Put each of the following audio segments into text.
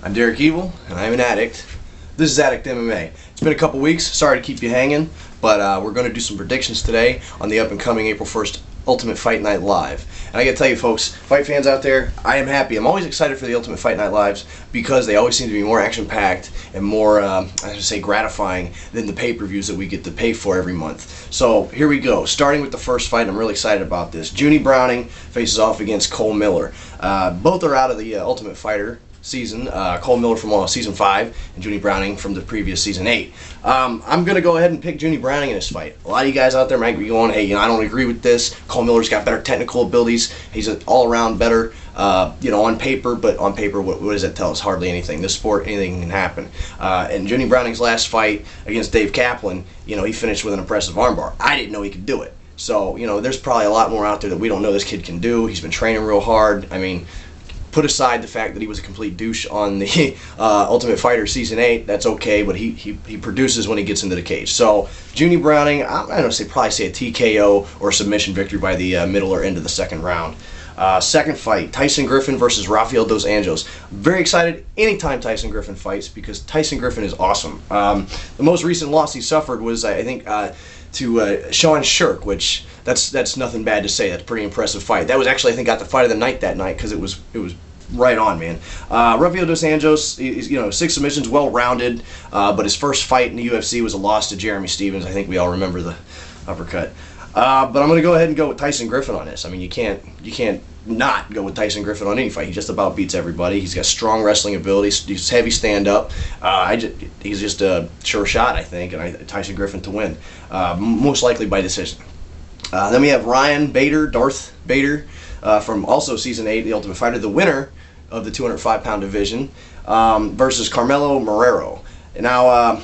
I'm Derek Evil, and I'm an addict. This is Addict MMA. It's been a couple weeks. Sorry to keep you hanging, but we're going to do some predictions today on the up-and-coming April 1st Ultimate Fight Night Live. And I got to tell you, folks, fight fans out there, I am happy. I'm always excited for the Ultimate Fight Night Lives because they always seem to be more action-packed and more, I should say, gratifying than the pay-per-views that we get to pay for every month. So here we go. Starting with the first fight, I'm really excited about this. Junie Browning faces off against Cole Miller. Both are out of the Ultimate Fighter season. Cole Miller from season 5 and Junie Browning from the previous season 8. I'm going to go ahead and pick Junie Browning in this fight. A lot of you guys out there might be going, hey, I don't agree with this. Cole Miller's got better technical abilities. He's an all-around better, on paper, but on paper, what does that tell us? Hardly anything. This sport, anything can happen. And Junie Browning's last fight against Dave Kaplan, he finished with an impressive armbar. I didn't know he could do it. So, there's probably a lot more out there that we don't know this kid can do. He's been training real hard. I mean, put aside the fact that he was a complete douche on the Ultimate Fighter Season 8, that's okay, but he produces when he gets into the cage. So, Junie Browning, I'm going to probably say a TKO or a submission victory by the middle or end of the second round. Second fight, Tyson Griffin versus Rafael dos Anjos. Very excited anytime Tyson Griffin fights because Tyson Griffin is awesome. The most recent loss he suffered was, I think, to Sean Shirk, which that's nothing bad to say. That's a pretty impressive fight. That was actually, I think, got the fight of the night that night because it was right on, man. Rafael dos Anjos, he's, 6 submissions, well-rounded, but his first fight in the UFC was a loss to Jeremy Stephens. I think we all remember the uppercut. But I'm going to go ahead and go with Tyson Griffin on this. I mean, you can't not go with Tyson Griffin on any fight. He just about beats everybody. He's got strong wrestling ability. He's heavy stand-up. He's just a sure shot, I think, and Tyson Griffin to win, most likely by decision. Then we have Ryan Bader, Darth Bader, from also Season 8, The Ultimate Fighter, the winner of the 205-pound division, versus Carmelo Marrero. Now,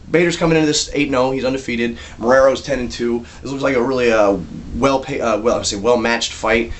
Bader's coming into this 8-0. He's undefeated. Marrero's 10-2. This looks like a really well-matched fight.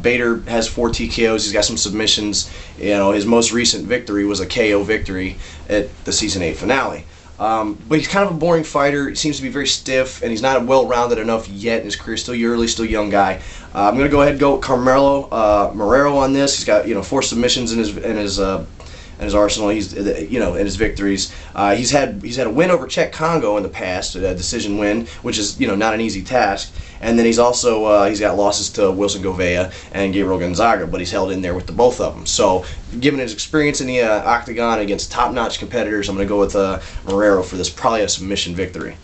Bader has 4 TKOs. He's got some submissions. His most recent victory was a KO victory at the Season 8 finale. But he's kind of a boring fighter. He seems to be very stiff, and he's not well-rounded enough yet in his career. Still early, still young guy. I'm going to go ahead and go with Carmelo Marrero on this. He's got 4 submissions in his arsenal. He's in his victories. He's had a win over Czech Congo in the past, a decision win, which is not an easy task. And then he's also he's got losses to Wilson Govea and Gabriel Gonzaga, but he's held in there with the both of them. So, given his experience in the octagon against top-notch competitors, I'm going to go with Marrero for this, probably a submission victory.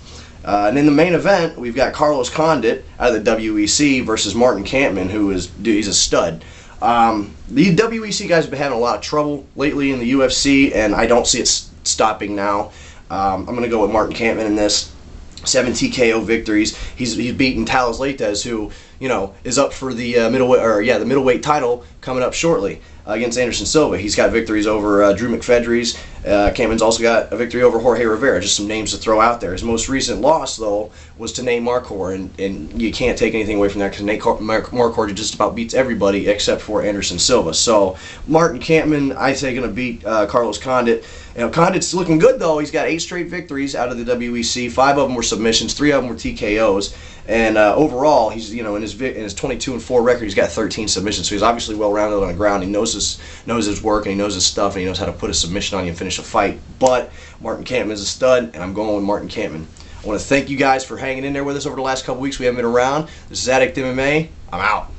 And in the main event, we've got Carlos Condit out of the WEC versus Martin Kampmann, he's a stud. The WEC guys have been having a lot of trouble lately in the UFC, and I don't see it stopping now. I'm going to go with Martin Kampmann in this. 7 TKO victories. He's beaten Talas Leites, who is up for the the middleweight title coming up shortly against Anderson Silva. He's got victories over Drew McFedries. Kampmann's also got a victory over Jorge Rivera. Just some names to throw out there. His most recent loss, though, was to Nate Marquardt, and you can't take anything away from that because Nate Marquardt just about beats everybody except for Anderson Silva. So Martin Kampmann, I say, going to beat Carlos Condit. Condit's looking good, though. He's got 8 straight victories out of the WEC. 5 of them were submissions. 3 of them were TKOs. And overall, he's in his 22-4 record, he's got 13 submissions. So he's obviously well-rounded on the ground. He knows his work, and he knows his stuff, and he knows how to put a submission on you and finish a fight. But Martin Kampmann is a stud, and I'm going with Martin Kampmann. I want to thank you guys for hanging in there with us over the last couple weeks. We haven't been around. This is Addict MMA. I'm out.